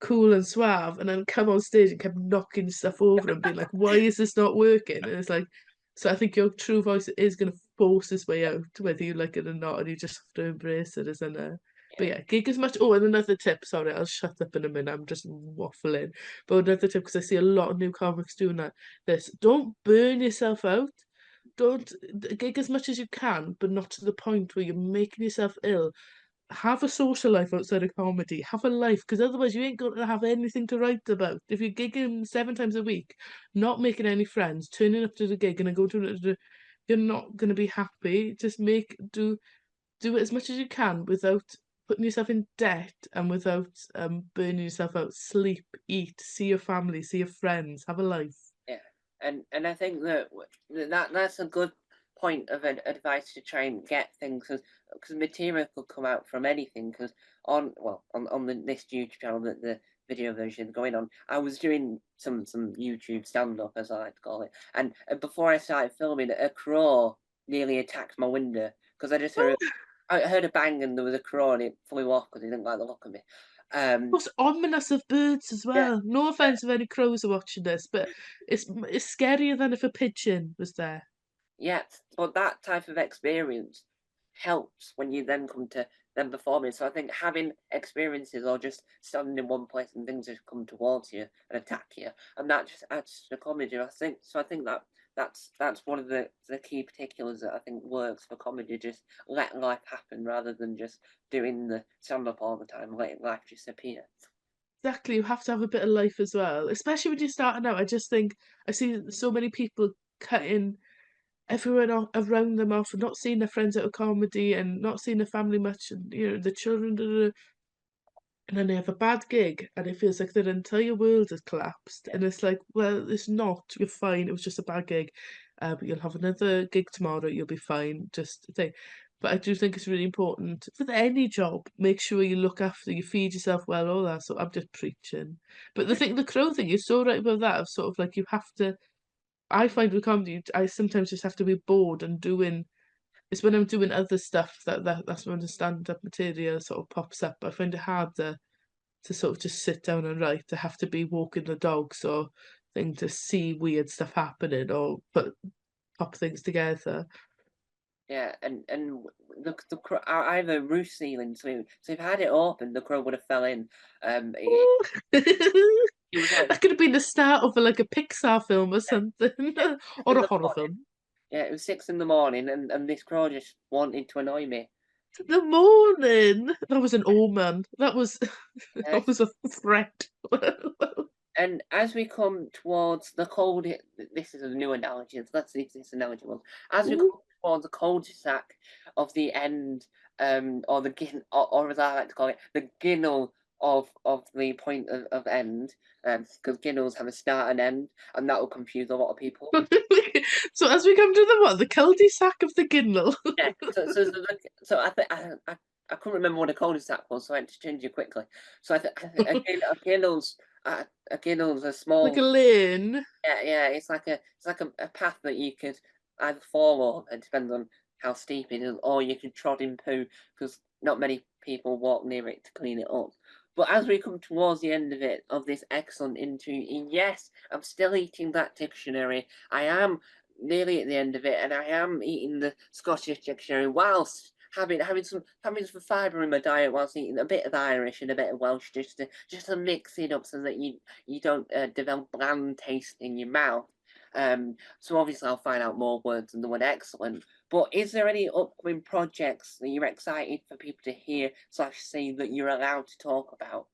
cool and suave, and then come on stage and kept knocking stuff over and being like, why is this not working? And it's like, so I think your true voice is going to force its way out, whether you like it or not, and you just have to embrace it, isn't it? But yeah, gig as much. Oh, and another tip. Sorry, I'll shut up in a minute. I'm just waffling. But another tip, because I see a lot of new comics doing this. Don't burn yourself out. Don't gig as much as you can, but not to the point where you're making yourself ill. Have a social life outside of comedy. Have a life, because otherwise you ain't going to have anything to write about. If you're gigging 7 times a week, not making any friends, turning up to the gig and then go to the, you're not going to be happy. Just do it as much as you can without putting yourself in debt and without burning yourself out. Sleep, eat, see your family, see your friends, have a life. Yeah, and I think that that's a good point of advice to try and get things, because material could come out from anything. Because on this YouTube channel that the video version is going on, I was doing some YouTube stand up, as I like to call it, and before I started filming, a crow nearly attacked my window because I heard a bang and there was a crow and it flew off because he didn't like the look of me. Most ominous of birds as Yeah, well. No yeah. offense if any crows are watching this, but it's scarier than if a pigeon was there. Yeah, but that type of experience helps when you then come to then performing. So I think having experiences or just standing in one place and things just come towards you and attack you, and that just adds to the comedy. I think so. I think that's one of the key particulars that I think works for comedy. Just let life happen rather than just doing the stand up all the time, letting life just appear. Exactly, you have to have a bit of life as well, especially when you're starting out. I just think I see so many people cutting everyone around them off, not seeing their friends at a comedy and not seeing their family much, and the children, da, da, da. And then they have a bad gig, and it feels like their entire world has collapsed. Yeah, And it's like, well, it's not. You're fine. It was just a bad gig. But you'll have another gig tomorrow. You'll be fine. Just thing. But I do think it's really important with any job. Make sure you look after, you feed yourself well, all that. So I'm just preaching. But the crow thing, you're so right about that. Of sort of like you have to. I find with comedy, I sometimes just have to be bored and doing. It's when I'm doing other stuff that's when the stand-up material sort of pops up. I find it hard to sort of just sit down and write. To have to be walking the dogs or thing to see weird stuff happening or pop things together. yeah, and the crow, I have a roof ceiling, so if I had it open, the crow would have fell in. It was like That could have been the start of like a Pixar film or something, or in a the horror morning. film. Yeah, it was 6 in the morning, and this crow just wanted to annoy me. The morning. That was an omen. That was that Yes. was a threat. And as we come towards the cold, this is a new analogy. Let's see if this analogy was. As we come towards the cul-de-sac of the end, or the or as I like to call it, the ginnel of the point of end, because ginnels have a start and end, and that will confuse a lot of people. So as we come to the what? The cul-de-sac of the Gindle. Yeah. So I think I couldn't remember what a cul-de-sac was, so I had to change it quickly. So I think a ginnel's a Like a small. lane. Yeah, it's like a path that you could either follow, it depends on how steep it is, or you could trod in poo, because not many people walk near it to clean it up. But as we come towards the end of it, of this excellent interview, yes, I'm still eating that dictionary. I am nearly at the end of it, and I am eating the Scottish dictionary whilst having some fibre in my diet whilst eating a bit of Irish and a bit of Welsh, just to mix it up so that you don't develop bland taste in your mouth. So obviously I'll find out more words than the word excellent. But is there any upcoming projects that you're excited for people to hear slash see that you're allowed to talk about?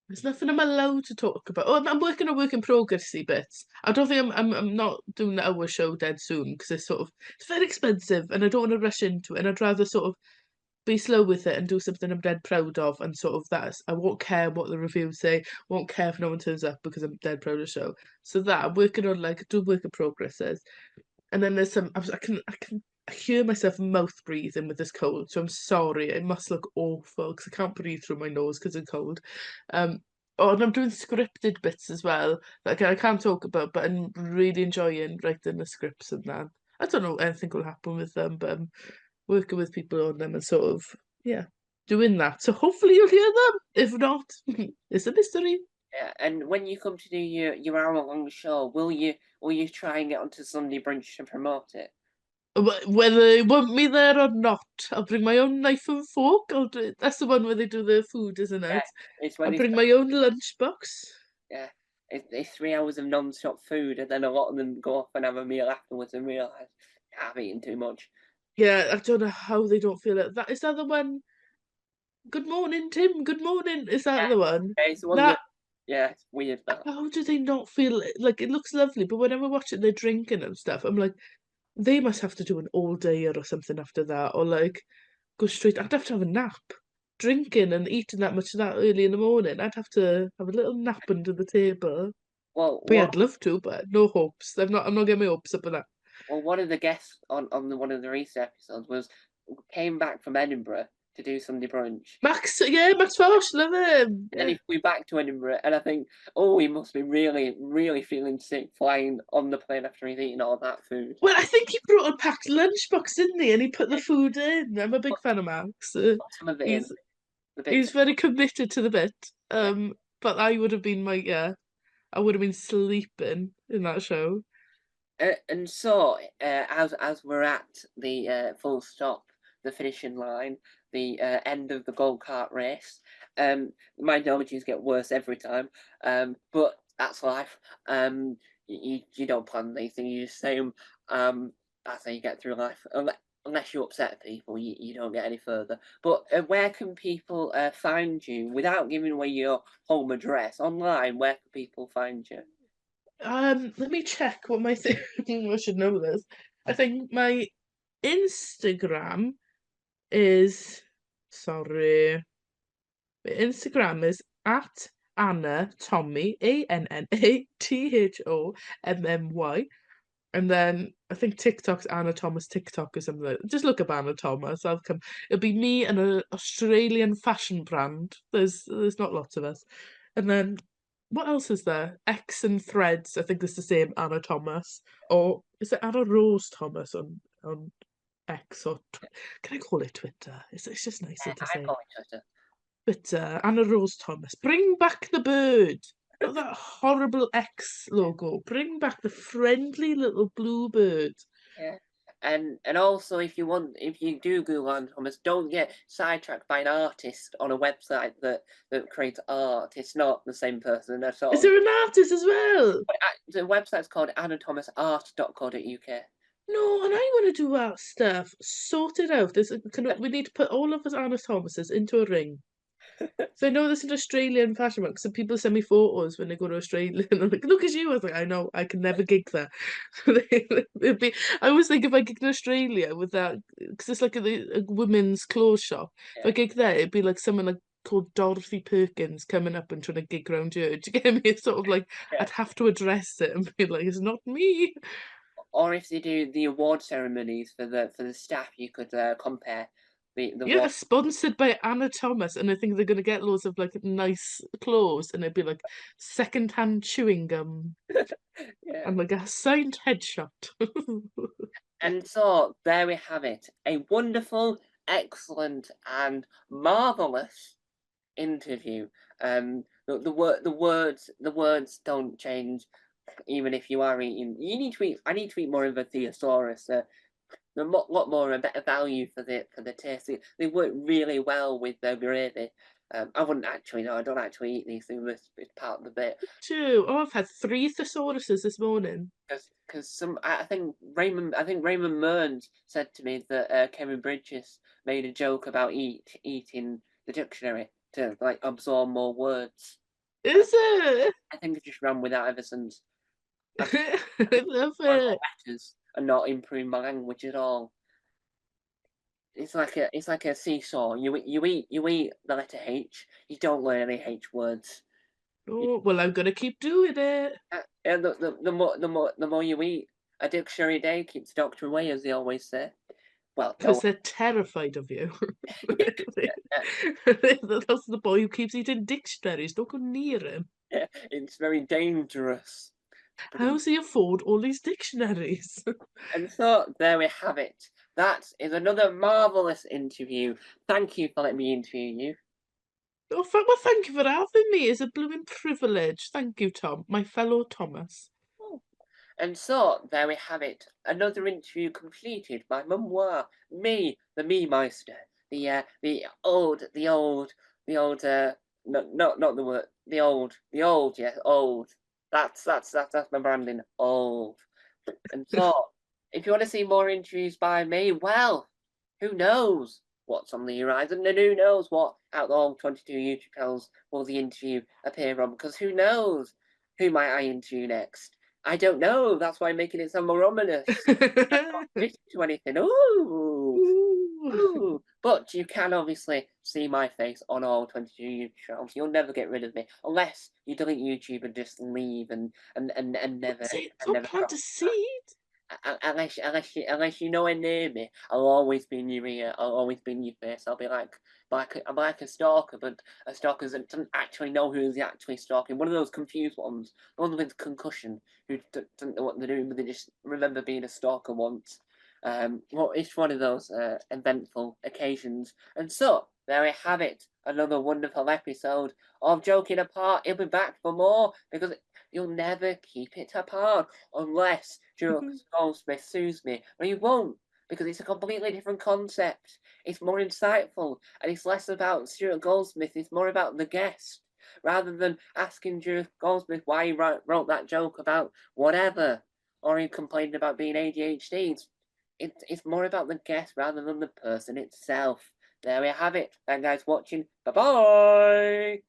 There's nothing I'm allowed to talk about. Oh, I'm working on work in progressy bits. I don't think I'm not doing the hour show dead soon because it's very expensive and I don't want to rush into it. And I'd rather sort of be slow with it and do something I'm dead proud of and sort of I won't care what the reviews say, won't care if no one turns up because I'm dead proud of the show. So that I'm working on like do work in progresses. And then there's some I can hear myself mouth breathing with this cold, so I'm sorry. It must look awful because I can't breathe through my nose because I'm cold. Um, oh, and I'm doing scripted bits as well. Like I can't talk about, but I'm really enjoying writing the scripts and that. I don't know anything will happen with them, but I'm working with people on them and sort of yeah, doing that. So hopefully you'll hear them. If not, it's a mystery. Yeah, and when you come to do your hour-long show, will you try and get onto Sunday Brunch to promote it? Whether they want me there or not, I'll bring my own knife and fork. That's the one where they do the food, isn't Yeah, it? it's I'll when it's bring my own lunchbox. yeah, it's 3 hours of non-stop food, and then a lot of them go off and have a meal afterwards and realise I've eaten too much. Yeah, I don't know how they don't feel it. Is that the one? Good morning, Tim. Good morning. Is Yeah, that the one? it's the one that That yeah, it's weird that. how do they not feel it? Like it looks lovely, but whenever I watch it, they're drinking and stuff. I'm like, they must have to do an all dayer or something after that, or like go straight. I'd have to have a nap. Drinking and eating that much that early in the morning, I'd have to have a little nap under the table. Well, But yeah, what I'd love to, but no hopes. I'm not getting my hopes up for that. well, one of the guests on one of the recent episodes came back from Edinburgh to do Sunday Brunch. Max, yeah, Max Forsh, love him. And then Yeah. he flew back to Edinburgh, and I think, oh, he must be really, really feeling sick flying on the plane after he's eaten all that food. Well, I think he brought a packed lunchbox, didn't he? And he put the food in. I'm a big Put, fan of Max. put some of it in, He's the bits. he's very committed to the bit. Yeah. But I would have been I would have been sleeping in that show. And so, as we're at the full stop, the finishing line, the end of the go kart race, my analogies get worse every time. But that's life. You don't plan these things. You just say them as you get through life. Unless you upset people, you don't get any further. But where can people find you without giving away your home address online? Where can people find you? Let me check what my thing. I should know this. I think my Instagram is sorry. My Instagram is at Anna Tommy ANNATHOMMY. And then I think TikTok's Anna Thomas TikTok or something. Just look up Anna Thomas. I'll come. It'll be me and an Australian fashion brand. There's not lots of us. And then what else is there? X and Threads. I think it's the same Anna Thomas. Or is it Anna Rose Thomas on X or can I call it Twitter? It's just nicer to I say. call it Twitter. Twitter. Anna Rose Thomas. Bring back the bird. Not that horrible X logo. Bring back the friendly little blue bird. Yeah. And also if you do Google Anna Thomas, don't get sidetracked by an artist on a website that creates art. It's not the same person at Is all. there an artist as well? The website's called anathomasart.co.uk. No, and I want to do that stuff. Sort it out. We need to put all of us Anna Thomases into a ring. So I know there's an Australian fashion month. So people send me photos when they go to Australia, and I'm like, "Look at you!" I was like, "I know, I can never gig there." It'd be, I always think if I gigged in Australia with that, because it's like a women's clothes shop. If I Yeah. gig there, it'd be like someone like called Dorothy Perkins coming up and trying to gig around here. Do you get me? It's sort of like Yeah. I'd have to address it and be like, "It's not me." Or if they do the award ceremonies for the staff, you could compare the Yeah, one. sponsored by Anna Thomas, and I think they're gonna get loads of like nice clothes, and it'd be like secondhand chewing gum Yeah. and like a signed headshot. And so there we have it. A wonderful, excellent, and marvelous interview. The words don't change, even if you are eating. You need to eat. I need to eat more of a thesaurus. a lot more a better value for the taste. They work really well with their gravy. I wouldn't actually know. I don't actually eat these things. It's part of the bit. Two. Oh, I've had 3 thesauruses this morning. Because I think Raymond Mearns said to me that Kevin Bridges made a joke about eating the dictionary to like absorb more words. Is it? I think it just ran with that ever since. I love More it. letters and not improving my language at all. It's like a seesaw. You eat the letter H. You don't learn any H words. Oh, well, I'm gonna keep doing it. And the more you eat, a dictionary a day keeps the doctor away, as they always say. Well, Because they're terrified of you. That's the boy who keeps eating dictionaries. Don't go near him. it's very dangerous. How does he afford all these dictionaries? And so there we have it. That is another marvellous interview. Thank you for letting me interview you. Oh, well, thank you for having me. It's a blooming privilege. Thank you, Tom, my fellow Thomas. And so there we have it. Another interview completed. My memoir, me, the Me Meister, the old, not the word, the old, yeah, old. That's my branding, old. And so, if you want to see more interviews by me, well, who knows what's on the horizon, and who knows what Outlaw 22 YouTube channels will the interview appear on? Because who knows who might I interview next? I don't know. That's why I'm making it sound more ominous. To anything. Ooh. Ooh. But you can obviously see my face on all 22 YouTube channels. You'll never get rid of me unless you delete YouTube and just leave and never. Don't plant a seed. Unless you nowhere near me, I'll always be in your ear. I'll always be in your face. I'll be I'm like a stalker, but a stalker that doesn't actually know who's actually stalking. One of those confused ones, the one with concussion, who doesn't know what they're doing, but they just remember being a stalker once. Well, it's one of those eventful occasions. And so there we have it, another wonderful episode of Joking Apart. He'll be back for more because you'll never keep it apart unless Stuart Goldsmith sues me. But he won't, because it's a completely different concept. It's more insightful, and it's less about Stuart Goldsmith, it's more about the guest. Rather than asking Stuart Goldsmith why he wrote that joke about whatever, or he complained about being ADHD, it's more about the guest rather than the person itself. There we have it. Thank you guys for watching. Bye bye.